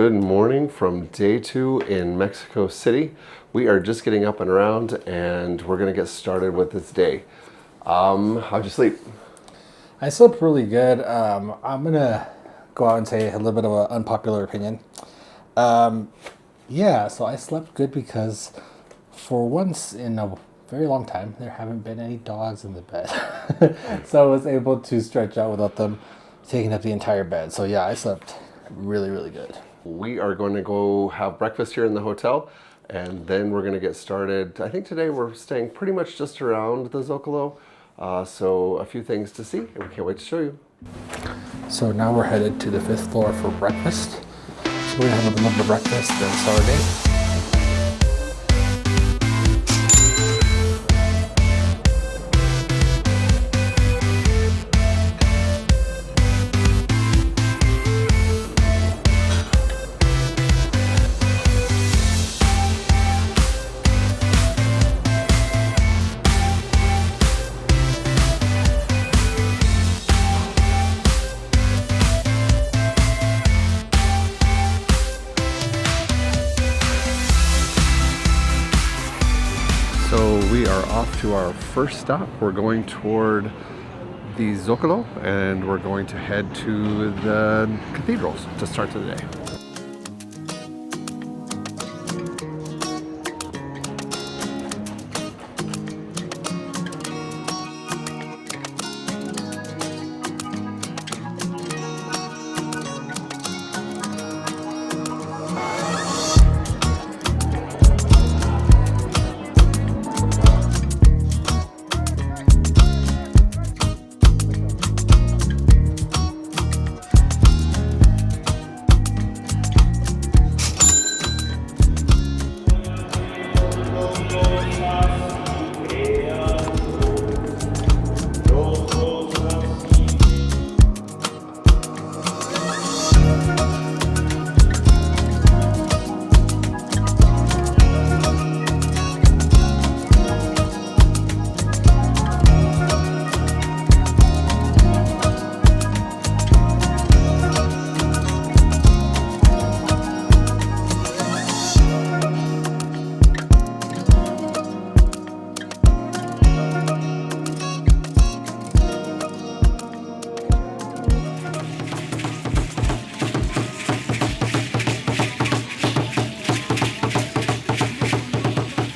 Good morning from day 2 in Mexico City. We are just getting up and around and we're gonna get started with this day. How'd you sleep? I slept really good. I'm gonna go out and say a little bit of an unpopular opinion. So I slept good because for once in a very long time, there haven't been any dogs in the bed. So I was able to stretch out without them taking up the entire bed. So yeah, I slept really, really good. We are going to go have breakfast here in the hotel and then we're gonna get started. I think today we're staying pretty much just around the Zocalo. So a few things to see and we can't wait to show you. So now we're headed to the 5th floor for breakfast. So we're gonna have a little bit of breakfast and start our day. So we are off to our first stop. We're going toward the Zocalo and we're going to head to the cathedrals to start the day.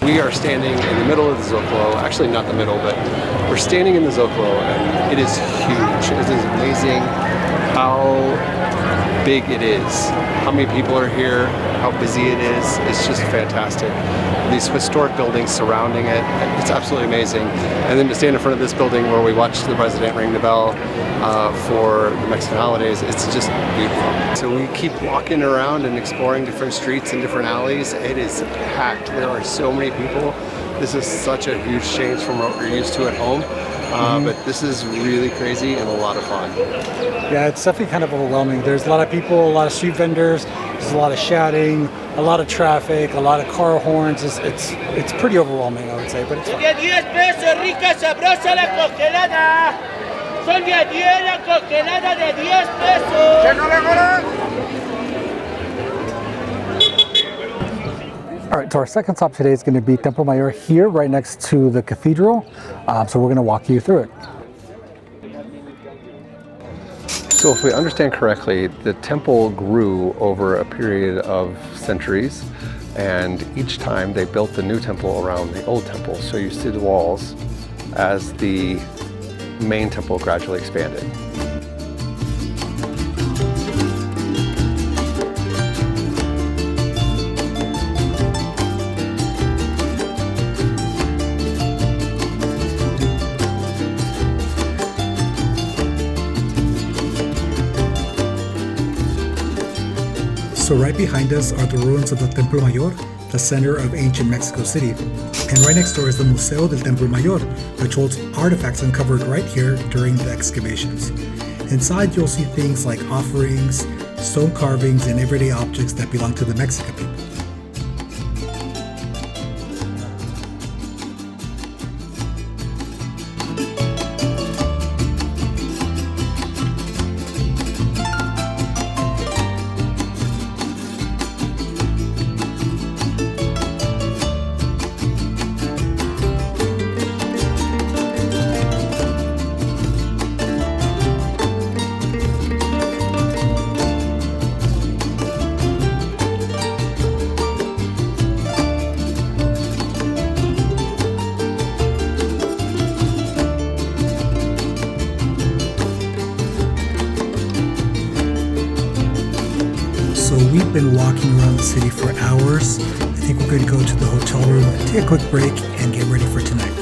We are standing in the middle of the Zocalo, actually not the middle, but we're standing in the Zocalo and it is huge. It is amazing how big it is, how many people are here, how busy it is. It's just fantastic. These historic buildings surrounding it, it's absolutely amazing. And then to stand in front of this building where we watched the president ring the bell for the Mexican holidays, it's just beautiful. So we keep walking around and exploring different streets and different alleys. It is packed. There are so many people. This is such a huge change from what we're used to at home. But this is really crazy and a lot of fun. Yeah, it's definitely kind of overwhelming. There's a lot of people, a lot of street vendors, there's a lot of shouting, a lot of traffic, a lot of car horns. It's pretty overwhelming, I would say, but it's fun. De 10 pesos, rica, sabrosa la congelada. Son de 10 la congelada de 10 pesos. All right, so our second stop today is going to be Templo Mayor here, right next to the cathedral. So we're going to walk you through it. So if we understand correctly, the temple grew over a period of centuries, and each time they built the new temple around the old temple. So you see the walls as the main temple gradually expanded. So right behind us are the ruins of the Templo Mayor, the center of ancient Mexico City. And right next door is the Museo del Templo Mayor, which holds artifacts uncovered right here during the excavations. Inside you'll see things like offerings, stone carvings, and everyday objects that belong to the Mexican people. So we've been walking around the city for hours. I think we're going to go to the hotel room, take a quick break, and get ready for tonight.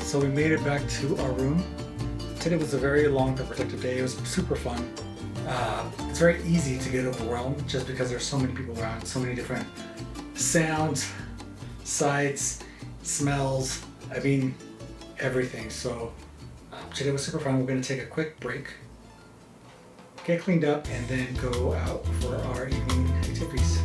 So we made it back to our room. Today was a very long but productive day. It was super fun. It's very easy to get overwhelmed just because there's so many people around, so many different sounds, sights, smells, I mean, everything. So today was super fun. We're going to take a quick break, get cleaned up, and then go out for our evening activities.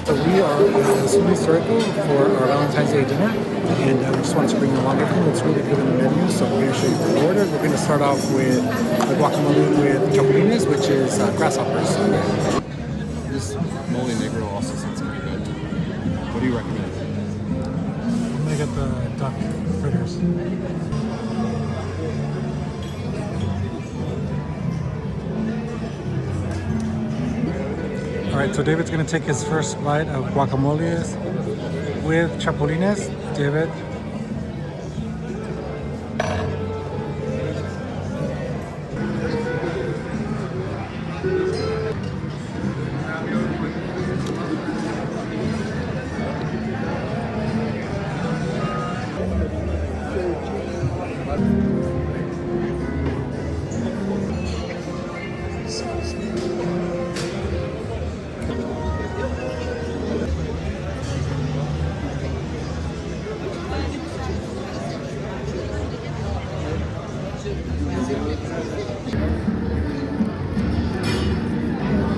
So we are at Sumi Circle for our Valentine's Day dinner, and we just wanted to bring you along with me. It's really good on the menu, so we're going to show you the order. We're going to start off with the guacamole with chapulines, which is grasshoppers. This mole negro also sounds pretty good. What do you recommend? I'm going to get the duck fritters. All right, so David's gonna take his first bite of guacamole with chapulines. David.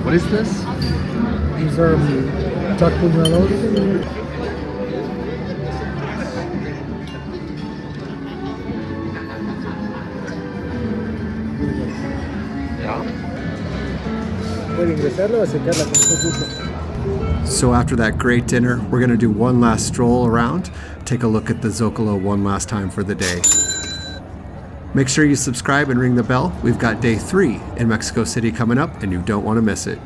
What is this? These are duck buñuelos. So after that great dinner, we're going to do one last stroll around, take a look at the Zocalo one last time for the day. Make sure you subscribe and ring the bell. We've got day 3 in Mexico City coming up, and you don't want to miss it.